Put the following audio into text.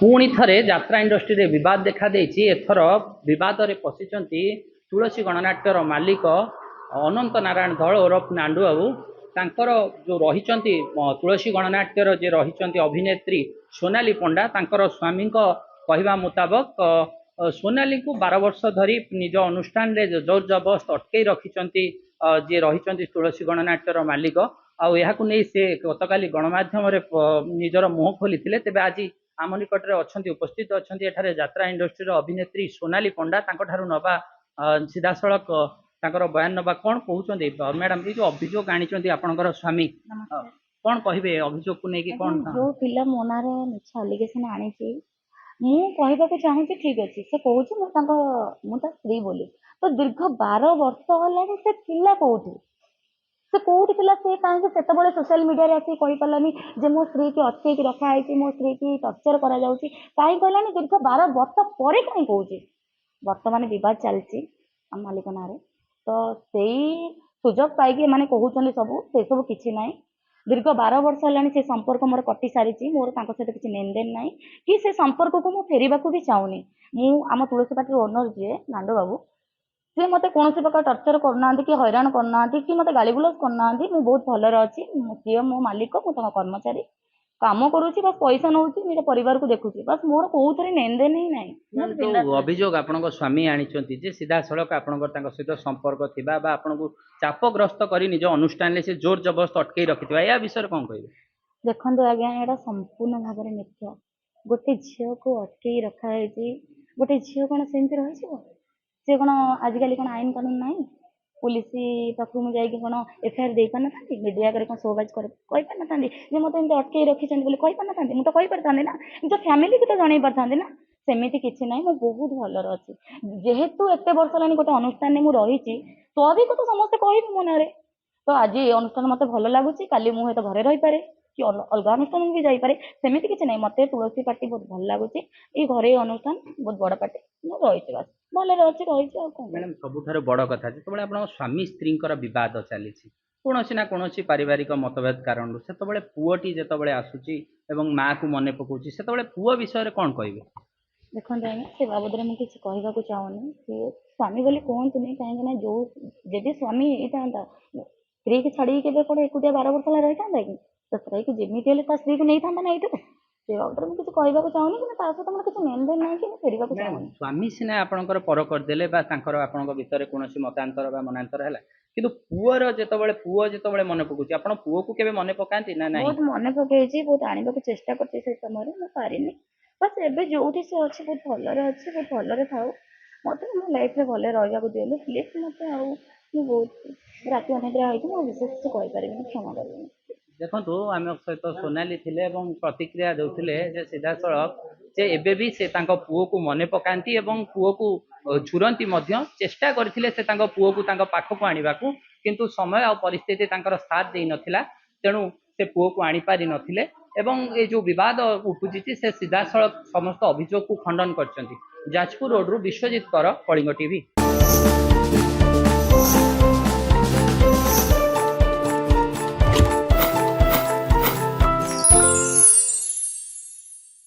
पुणी थे यात्रा इंडस्ट्री बद देखा एथर बद पशिंट तुलसी गणनाट्यर मालिक अनंत नारायण धल ओरफ नांडू बाबू तांकर जो रही तुलसी गणनाट्यर जे रही अभिनेत्री सोनाली पंडा तांकर स्वामी कहवा मुताबक सोनाली को 12 वर्ष धरी निज अनुष्ठान रे जोर जबरदस्त अटकई रखिंट जे रही तुलसी गणनाट्यर मालिक आउ नहीं से गतकाली गणमाध्यम निजर मुह खोली तेज आज आम निकट में अच्छा उपस्थित अच्छा एठारे यात्रा इंडस्ट्री अभिनेत्री सोनाली पंडा नवा सीधा सड़क बयान नवा कौन कहते मैडम ये जो अभियोग आनी आपंकर स्वामी कौन कहे अभियोग को लेकिन कौन जो पिला मो ना मिछ आलिगेसन आनी मुझे चाहूँगी ठीक अच्छे से कहूँ मुझे स्त्री बोली तो दीर्घ 12 वर्ष है से पिला कौटी से कौटी से कहीं से सोशल मीडिया आसिक पारानी जे मो स्त्री की अटक रखाई मो स्त्री की टर्चर करा कहीं कहलानी दीर्घ 12 वर्ष पर कहीं कौच बर्तमान बद चलती मालिक ना तो से सुजोग पाई मैंने कहते सब किसी ना दीर्घ 12 वर्ष है से संपर्क मोर कटि सारी मोर सहित किसी लेन देन ना कि से संपर्क को मुझे फेरवा भी चाहूनी आम तुलसी पार्टी ओनर जी नांडू बाबू सी मत कौन प्रकार टर्चर करना कि हैरान करना कि मत गाड़गुलज करना मुझे बहुत भलर अच्छी सी मो मालिक मुझे कर्मचारी काम करुँच बस पैसा नौ निज परिवार को देखुची बस मोर कौन लेन देन ही ना अभियोग आपण स्वामी आनी सीधा सड़क आपण सहित संपर्क थी आपको चापग्रस्त कर निज अनुष्ठान से जोर जबरदस्त अटकई रखि या विषय कौन कहे देखो आज्ञा यहाँ संपूर्ण भाव में मिथ्या गोटे झील को अटकई रखाई गोटे झील कौन सेमती रही सी कौन आजिकल कौन आईन कानून ना पुलिस पाख मुझे कौन एफआईआर दे पार ना मीडिया कौन शोबाज कर पार ना जे मत अटकई रखी कही पार ना मुझे कही पारि ना निज फैमिली भी तो जन पारि ना सेमती किसी ना मुझे बहुत भलर अच्छी जेहेतु एत वर्ष है गोटे अनुष्ठान में रही स्वाभाविक तो समस्ते कह मो ना तो आज ये अनुष्ठान मत भल लगुच काली मुझे घरे रही पारे कि अलग अनुष्ठान भी जापे सेमती किसी ना मत तुलसी पार्टी बहुत भल लगुच ये घरे अनुष्ठान बहुत बड़ पार्टी मुझे रही बस भलर अच्छी रही मैडम सबुठ बड़ कथा जो आप स्वामी स्त्री बद चली कौन ना कौन पारिवारिक मतभेद कारण से पुओटी जिते आसूची माँ को मन पकाउची से पुओ विषय कौन कहे देखो आज्ञा से बाबद में मुझे किसी कहवाक चाहूनी सी स्वामी बोली कहतु कहीं जो जब स्वामी होता स्त्री की छाड़ी के कौन एकुटिया 12 वर्ष रही था कि तो स्त्री की जमी स्त्री को नहीं था ना ये से बाबद में किसी कहवाक चाहूनी कि सहित मोर किसी लेन देन ना कि फेरवा चाहूनी स्वामी सीना आपंकर पर करदे आपण भितर कौन मतांतर मनांतर है कि पुअर जिते पुओ जिते मन पकाउची आप पुओ को केवे मन पकाती ना बहुत मन पकई बहुत आने चेष्टा करती से समय मैं पारिनी बस एबे जो से अच्छे बहुत भलर अच्छे बहुत भलर था मत मो लाइफ में भल रहा दिलु प्लीज मत बहुत राति अनिद्रा होती विशेष किसी कहीपर क्षमा करें देखो आम सहित सोनाली थे प्रतिक्रिया देते सीधा सड़क से एबे भी से पुओ को मन पकाती पुओ को झुरंती चेष्टा करते से पुओ को पाखक आने को किंतु समय और परिस्थिति साथ दे नथिला तेणु से पुओ को आनी पारि नथिले एवं ये जो विवाद उपुजी से सीधा सड़क समस्त अभियोग को खंडन कर जाजपुर रोड रु विश्वजीत कर कलिंग टीवी।